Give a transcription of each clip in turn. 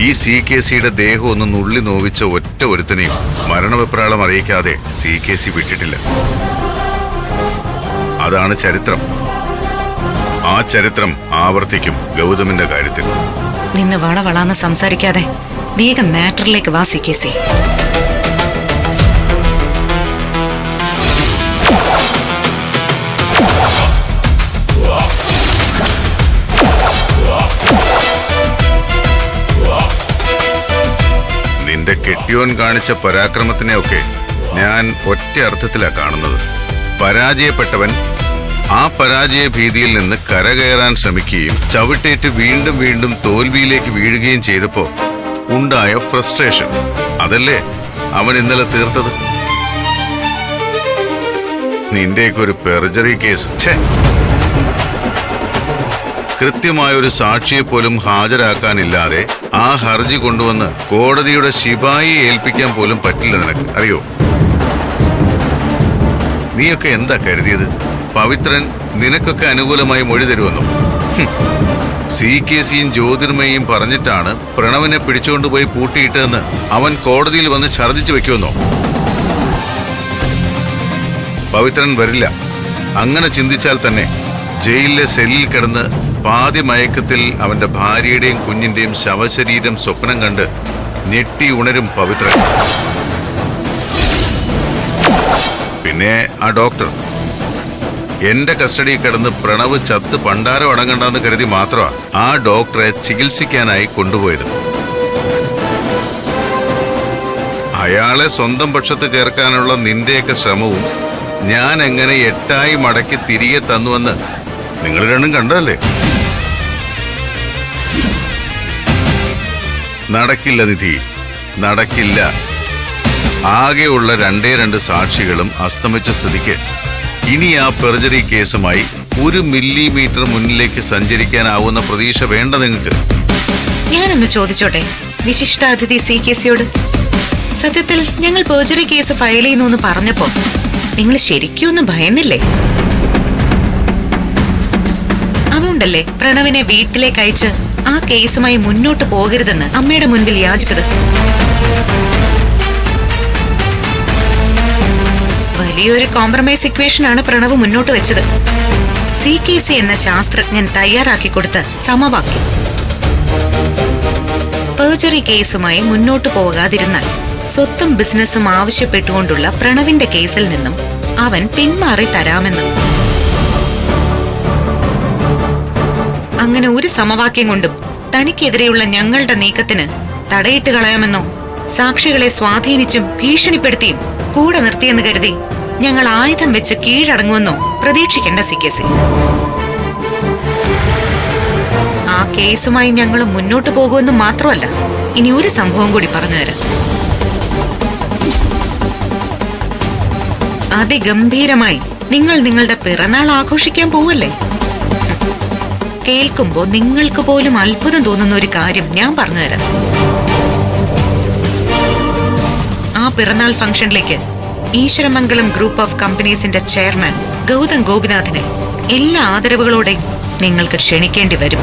ഈ CKCയുടെ ദേഹം ഒന്ന് നുള്ളി നോവിച്ച ഒറ്റ ഒരുത്തനെയും മരണവെപ്രാളം അറിയിക്കാതെ CKC വിട്ടിട്ടില്ല. അതാണ് ചരിത്രം. ആ ചരിത്രം ആവർത്തിക്കും ഗൗതമിന്റെ കാര്യത്തിൽ. നിന്ന് വളവളാന്ന് സംസാരിക്കാതെ വേഗം മാറ്ററിലേക്ക് വാ CKC. നിന്റെ കെട്ടിയോൻ കാണിച്ച പരാക്രമത്തിനെയൊക്കെ ഞാൻ ഒറ്റ അർത്ഥത്തിലാ കാണുന്നത്. പരാജയപ്പെട്ടവൻ ആ പരാജയ ഭീതിയിൽ നിന്ന് കരകയറാൻ ശ്രമിക്കുകയും ചവിട്ടേറ്റ് വീണ്ടും വീണ്ടും തോൽവിയിലേക്ക് വീഴുകയും ചെയ്തപ്പോ ഉണ്ടായ ഫ്രസ്ട്രേഷൻ, അതല്ലേ അവൻ ഇന്നലെ തീർത്തത്. നിന്റെയൊക്കെ ഒരു പെർജറി കേസ്. കൃത്യമായൊരു സാക്ഷിയെ പോലും ഹാജരാക്കാനില്ലാതെ ആ ഹർജി കൊണ്ടുവന്ന് കോടതിയുടെ ശിപായിയെ ഏൽപ്പിക്കാൻ പോലും പറ്റില്ല നിനക്ക്, അറിയോ? നീയൊക്കെ എന്താ കരുതിയത്? പവിത്രൻ നിനക്കൊക്കെ അനുകൂലമായി മൊഴി തരുമെന്നോ? CKCയും ജ്യോതിർമയും പറഞ്ഞിട്ടാണ് പ്രണവിനെ പിടിച്ചുകൊണ്ടുപോയി പൂട്ടിയിട്ടതെന്ന് അവൻ കോടതിയിൽ വന്ന് ഛർദ്ദിച്ചു വെക്കുമെന്നോ? പവിത്രൻ വരില്ല. അങ്ങനെ ചിന്തിച്ചാൽ തന്നെ ജയിലിലെ സെല്ലിൽ കിടന്ന് പാതി മയക്കത്തിൽ അവന്റെ ഭാര്യയുടെയും കുഞ്ഞിന്റെയും ശവശരീരം സ്വപ്നം കണ്ട് ഞെട്ടി ഉണരും പവിത്രൻ. പിന്നെ ആ ഡോക്ടർ എന്റെ കസ്റ്റഡിയിൽ കിടന്ന് പ്രണവ് ചത്ത് പണ്ടാരം അടങ്ങണ്ടെന്ന് കരുതി മാത്രമാ ആ ഡോക്ടറെ ചികിത്സിക്കാനായി കൊണ്ടുപോയത്. അയാളെ സ്വന്തം പക്ഷത്ത് ചേർക്കാനുള്ള നിന്റെയൊക്കെ ശ്രമവും ഞാൻ എങ്ങനെ 8 മടക്കി തിരികെ തന്നുവെന്ന് നിങ്ങൾ രണ്ടും കണ്ടല്ലേ? നടക്കില്ല നിധി, നടക്കില്ല. ആകെയുള്ള 2 സാക്ഷികളും അസ്തമിച്ച സ്ഥിതിക്ക് ഇനി ആ പെർജറി കേസുമായി 1 മില്ലിമീറ്റർ മുന്നിലേക്ക് സഞ്ചരിക്കാനാവുന്ന പ്രതീക്ഷ വേണ്ട നിങ്ങൾക്ക്. ഞാനൊന്ന് ചോദിച്ചോട്ടെ വിശിഷ്ടാതിഥി CKCയോട്. സത്യത്തിൽ ഞങ്ങൾ പെർജറി കേസ് ഫയൽ ചെയ്യുന്നു പറഞ്ഞപ്പോ നിങ്ങൾ ശരിക്കും ഒന്ന് ഭയന്നില്ലേ? അതുകൊണ്ടല്ലേ പ്രണവിനെ വീട്ടിലേക്ക് അയച്ച് ആ കേസുമായി മുന്നോട്ട് പോകരുതെന്ന് അമ്മയുടെ മുൻപിൽ യാചിച്ചത്? വലിയൊരു കോംപ്രമൈസ് ഇക്വേഷനാണ് പ്രണവ് മുന്നോട്ട് വെച്ചത്. CKC എന്ന ശാസ്ത്രജ്ഞൻ തയ്യാറാക്കി കൊടുത്ത സമവാക്യം. പെർജറി കേസുമായി മുന്നോട്ട് പോകാതിരുന്നാൽ സ്വത്തും ബിസിനസ്സും ആവശ്യപ്പെട്ടുകൊണ്ടുള്ള പ്രണവിന്റെ കേസിൽ നിന്നും അവൻ പിന്മാറി തരാമെന്നും. അങ്ങനെ ഒരു സമവാക്യം കൊണ്ടും തനിക്കെതിരെയുള്ള ഞങ്ങളുടെ നീക്കത്തിന് തടയിട്ട് കളയാമെന്നോ സാക്ഷികളെ സ്വാധീനിച്ചും ഭീഷണിപ്പെടുത്തിയും കൂടെ നിർത്തിയെന്ന് കരുതി ഞങ്ങൾ ആയുധം വെച്ച് കീഴടങ്ങുമെന്നോ പ്രതീക്ഷിക്കേണ്ട CKC. ആ കേസുമായി ഞങ്ങൾ മുന്നോട്ട് പോകുമെന്ന് മാത്രമല്ല, ഇനി ഒരു സംഭവം കൂടി പറഞ്ഞുതരാം. അതിഗംഭീരമായി നിങ്ങൾ നിങ്ങളുടെ പിറന്നാൾ ആഘോഷിക്കാൻ പോവല്ലേ? കേൾക്കുമ്പോ നിങ്ങൾക്ക് പോലും അത്ഭുതം തോന്നുന്ന ഒരു കാര്യം ഞാൻ പറഞ്ഞുതരാം. ആ പിറന്നാൾ ഫംഗ്ഷനിലേക്ക് ഈശ്വരമംഗലം ഗ്രൂപ്പ് ഓഫ് കമ്പനീസിന്റെ ചെയർമാൻ ഗൗതം ഗോപിനാഥിനെ എല്ലാ ആദരവുകളോടെയും നിങ്ങൾക്ക് ക്ഷണിക്കേണ്ടി വരും.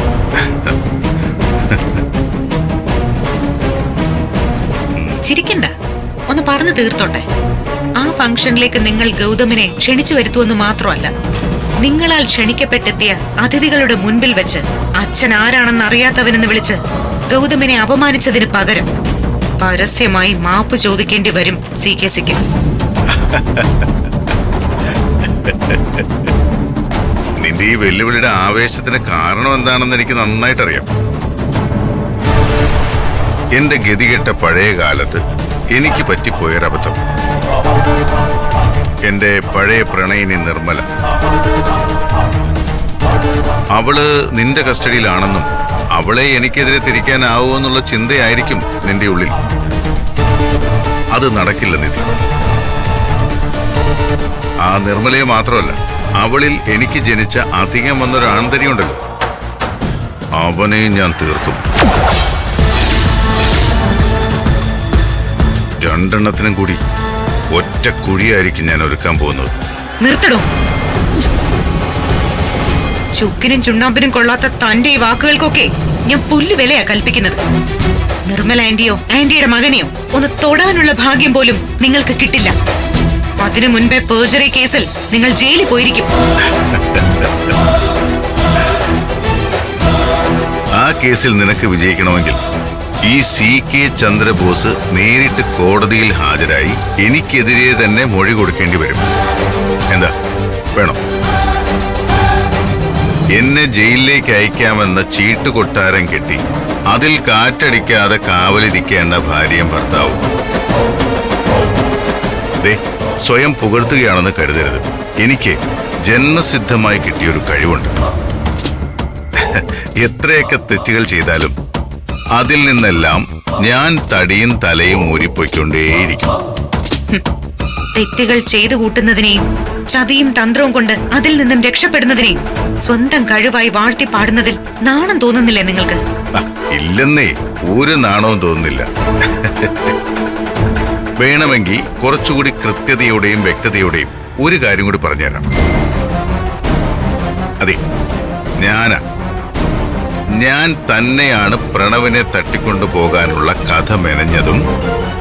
ചിരിക്കണ്ട, ഒന്ന് പറഞ്ഞു തീർത്തോട്ടെ. ആ ഫംഗ്ഷനിലേക്ക് നിങ്ങൾ ഗൗതമിനെ ക്ഷണിച്ചു വരുത്തുമെന്ന് മാത്രമല്ല, നിങ്ങളാൽ ക്ഷണിക്കപ്പെട്ടെത്തിയ അതിഥികളുടെ മുൻപിൽ വെച്ച് അച്ഛൻ ആരാണെന്ന് അറിയാത്തവനെന്ന് വിളിച്ച് ഗൗതമിനെ അപമാനിച്ചതിന് പകരം പരസ്യമായി മാപ്പ് ചോദിക്കേണ്ടി വരും CKCക്ക്. നിന്റെ ഈ വെല്ലുവിളിയുടെ ആവേശത്തിന് കാരണം എന്താണെന്ന് എനിക്ക് നന്നായിട്ടറിയാം. എന്റെ ഗതികെട്ട പഴയ കാലത്ത് എനിക്ക് പറ്റിപ്പോയൊരബദ്ധം. എന്റെ പഴയ പ്രണയിനി നിർമ്മല, അവള് നിന്റെ കസ്റ്റഡിയിലാണെന്നും അവളെ എനിക്കെതിരെ തിരിക്കാനാവുമെന്നുള്ള ചിന്തയായിരിക്കും നിന്റെ ഉള്ളിൽ. അത് നടക്കില്ല നിധി. ആ നിർമ്മലയെ മാത്രമല്ല, അവളിൽ എനിക്ക് ജനിച്ച അധികം വന്നൊരു ആന്തരിയുണ്ടല്ലോ, അവനെയും ഞാൻ തീർക്കും. 2 എണ്ണത്തിനും കൂടി ഒറ്റ കുഴിയായിരിക്കും ഞാൻ ഒരുക്കാൻ പോകുന്നത്. നിർത്തടോ. ചുക്കിനും ചുണ്ണാമ്പിനും കൊള്ളാത്ത തന്റെ ഈ വാക്കുകൾക്കൊക്കെ ഞാൻ പുല്ല് വിലയാ കൽപ്പിക്കുന്നത്. നിർമ്മല ആന്റിയോ ആന്റിയുടെ മകനെയോ ഒന്ന് തൊടാനുള്ള ഭാഗ്യം പോലും നിങ്ങൾക്ക് കിട്ടില്ല. അതിനു മുൻപേ പേർജറി കേസിൽ നിങ്ങൾ ജയിലിൽ പോയിരിക്കും. ആ കേസിൽ നിനക്ക് വിജയിക്കണമെങ്കിൽ ഈ CK ചന്ദ്രബോസ് നേരിട്ട് കോടതിയിൽ ഹാജരായി എനിക്കെതിരെ തന്നെ മൊഴി കൊടുക്കേണ്ടി വരും. എന്താ വേണം? എന്നെ ജയിലിലേക്ക് അയക്കാമെന്ന ചീട്ട് കൊട്ടാരം കെട്ടി അതിൽ കാറ്റടിക്കാതെ കാവലിരിക്കേണ്ട ഭാര്യയും ഭർത്താവും. സ്വയം പുകഴ്ത്തുകയാണെന്ന് കരുതരുത്. എനിക്ക് ജന്മസിദ്ധമായി കിട്ടിയൊരു കഴിവുണ്ട്. എത്രയൊക്കെ തെറ്റുകൾ ചെയ്താലും അതിൽ നിന്നെല്ലാം ഞാൻ തടിയും തലയും ഊരിപ്പോയിക്കൊണ്ടേയിരിക്കും. തെറ്റുകൾ ചെയ്തു കൂട്ടുന്നതിനെയും ചതിയും തന്ത്രവും കൊണ്ട് അതിൽ നിന്നും രക്ഷപ്പെടുന്നതിനെയും സ്വന്തം കഴിവായി വാഴ്ത്തി പാടുന്നതിൽ നാണം തോന്നുന്നില്ലേ നിങ്ങൾക്ക്? ഇല്ലെന്നേ, ഒരു നാണവും തോന്നുന്നില്ല. വേണമെങ്കിൽ കുറച്ചുകൂടി കൃത്യതയോടെയും വ്യക്തതയോടെയും ഒരു കാര്യം കൂടി പറഞ്ഞുതരാം. അതെ, ഞാൻ തന്നെയാണ് പ്രണവിനെ തട്ടിക്കൊണ്ടു പോകാനുള്ള കഥ മെനഞ്ഞതും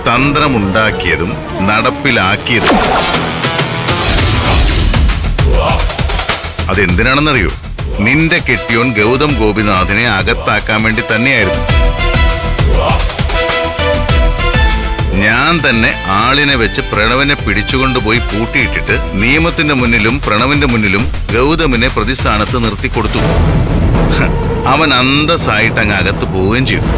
തന്ത്രമുണ്ടാക്കിയതും നടപ്പിലാക്കിയതും. അതെന്തിനാണെന്നറിയോ? നിന്റെ കെട്ടിയോൻ ഗൗതം ഗോപിനാഥിനെ അകത്താക്കാൻ വേണ്ടി തന്നെയായിരുന്നു. ഞാൻ തന്നെ ആളിനെ വെച്ച് പ്രണവിനെ പിടിച്ചുകൊണ്ടുപോയി പൂട്ടിയിട്ടിട്ട് നിയമത്തിന്റെ മുന്നിലും പ്രണവിന്റെ മുന്നിലും ഗൗതമിനെ പ്രതിസ്ഥാനത്ത് നിർത്തിക്കൊടുത്തു. അവൻ അന്തസ്സായിട്ട് അങ്ങ് അകത്ത് പോവുകയും ചെയ്തു.